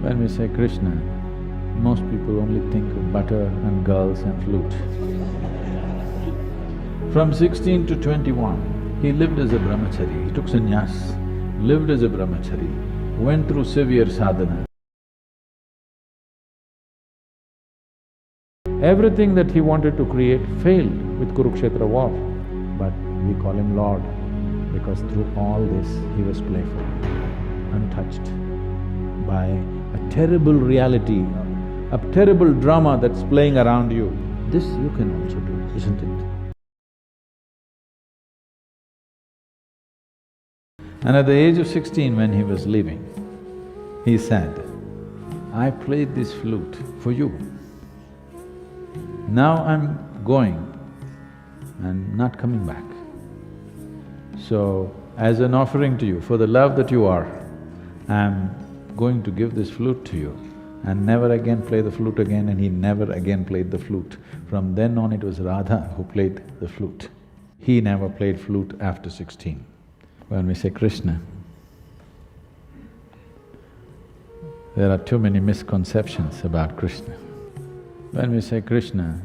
When we say Krishna, most people only think of butter and girls and flute. From 16 to 21, he lived as a brahmachari, he took sannyas, lived as a brahmachari, went through severe sadhana. Everything that he wanted to create failed with Kurukshetra war, but we call him Lord because through all this he was playful, untouched by a terrible reality, a terrible drama that's playing around you. This you can also do, isn't it? And at the age of 16, when he was leaving, he said, "I played this flute for you. Now I'm going and not coming back. So, as an offering to you, for the love that you are, I'm going to give this flute to you." And never again play the flute again, and he never again played the flute. From then on, it was Radha who played the flute. He never played flute after 16. When we say Krishna, there are too many misconceptions about Krishna. When we say Krishna,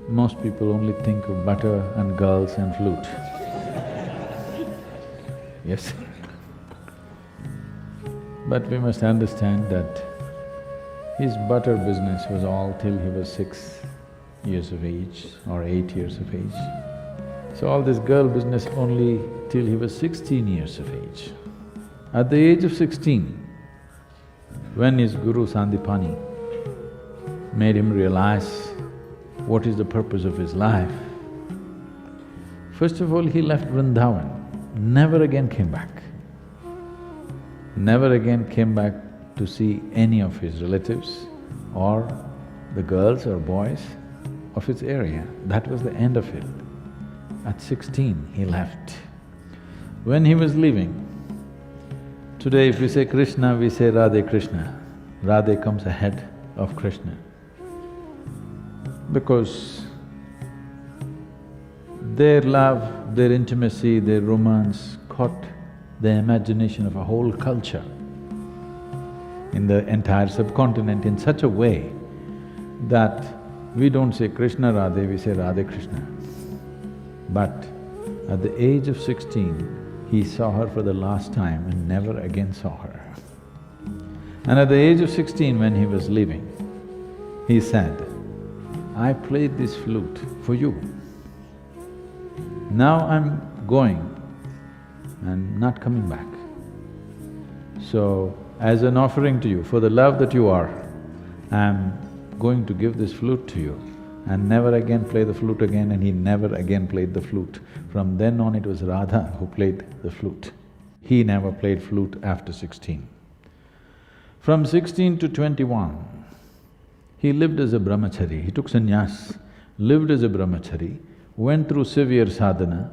most people only think of butter and girls and flute. Yes. But we must understand that his butter business was all till he was 6 years of age or 8 years of age. So all this girl business only till he was 16 years of age. At the age of 16, when his guru Sandipani made him realize what is the purpose of his life, first of all he left Vrindavan, never again came back. Never again came back to see any of his relatives or the girls or boys of his area. That was the end of it. At 16, he left. When he was leaving, today if we say Krishna, we say Radhe Krishna. Radhe comes ahead of Krishna. Because their love, their intimacy, their romance caught the imagination of a whole culture in the entire subcontinent in such a way that we don't say Krishna Radhe, we say Radhe Krishna. But at the age of 16, he saw her for the last time and never again saw her. And at the age of 16, when he was leaving, he said, "I played this flute for you. Now I'm going and not coming back. So, as an offering to you, for the love that you are, I'm going to give this flute to you." And never again play the flute again, and he never again played the flute. From then on, it was Radha who played the flute. He never played flute after 16. From 16 to 21, he lived as a brahmachari, he took sannyas, lived as a brahmachari, went through severe sadhana.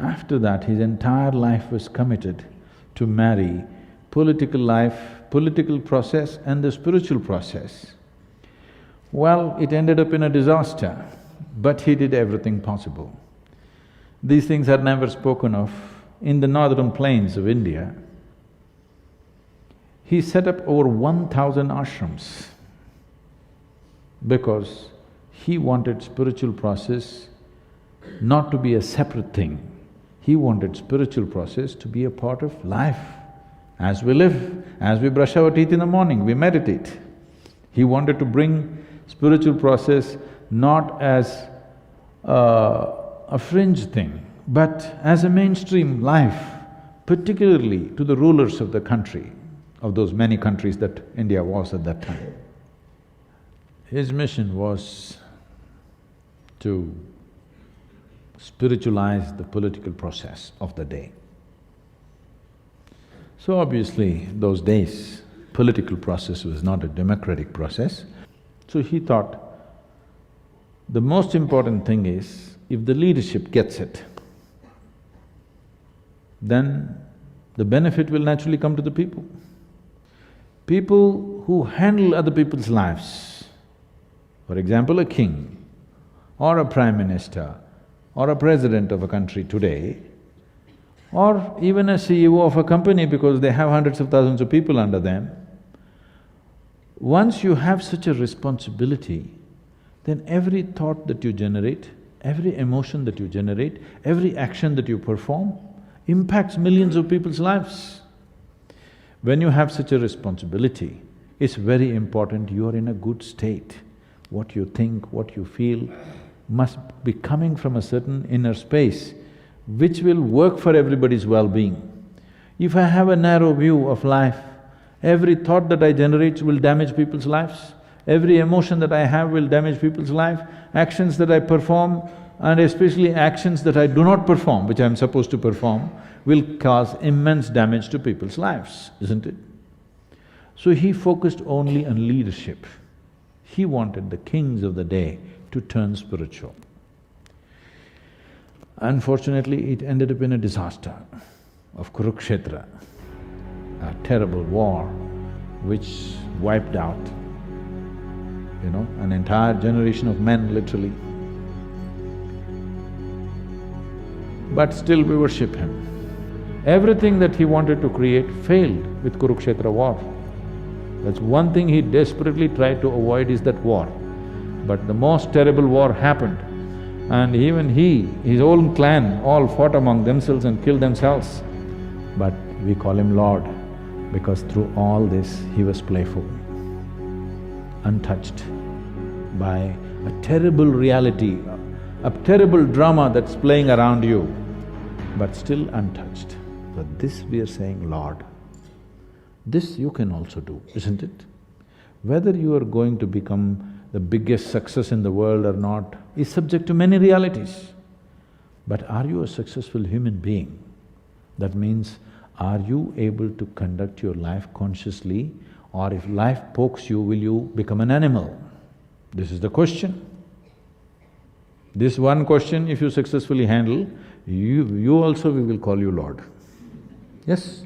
After that, his entire life was committed to marry political life, political process and the spiritual process. Well, it ended up in a disaster, but he did everything possible. These things are never spoken of. In the northern plains of India, he set up over 1,000 ashrams because he wanted spiritual process not to be a separate thing. He wanted spiritual process to be a part of life. As we live, as we brush our teeth in the morning, we meditate. He wanted to bring spiritual process not as a fringe thing, but as a mainstream life, particularly to the rulers of the country, of those many countries that India was at that time. His mission was to spiritualize the political process of the day. So obviously, those days, political process was not a democratic process. So he thought, the most important thing is, if the leadership gets it, then the benefit will naturally come to the people. People who handle other people's lives, for example, a king or a prime minister or a president of a country today, or even a CEO of a company because they have hundreds of thousands of people under them, Once you have such a responsibility, then every thought that you generate, every emotion that you generate, every action that you perform impacts millions of people's lives. When you have such a responsibility, it's very important you are in a good state. What you think, what you feel must be coming from a certain inner space which will work for everybody's well-being. If I have a narrow view of life, every thought that I generate will damage people's lives. Every emotion that I have will damage people's life. Actions that I perform, and especially actions that I do not perform, which I'm supposed to perform, will cause immense damage to people's lives, isn't it? So he focused only on leadership. He wanted the kings of the day to turn spiritual. Unfortunately, it ended up in a disaster of Kurukshetra, a terrible war which wiped out, an entire generation of men, literally. But still we worship him. Everything that he wanted to create failed with Kurukshetra war. That's one thing he desperately tried to avoid, is that war. But the most terrible war happened, and even he, his own clan, all fought among themselves and killed themselves. But we call him Lord, because through all this he was playful, untouched by a terrible reality, a terrible drama that's playing around you, but still untouched. For this we are saying, Lord. This you can also do, isn't it? Whether you are going to become the biggest success in the world or not is subject to many realities. But are you a successful human being? That means, are you able to conduct your life consciously, or if life pokes you, will you become an animal? This is the question. This one question, if you successfully handle, you also, we will call you Lord. Yes?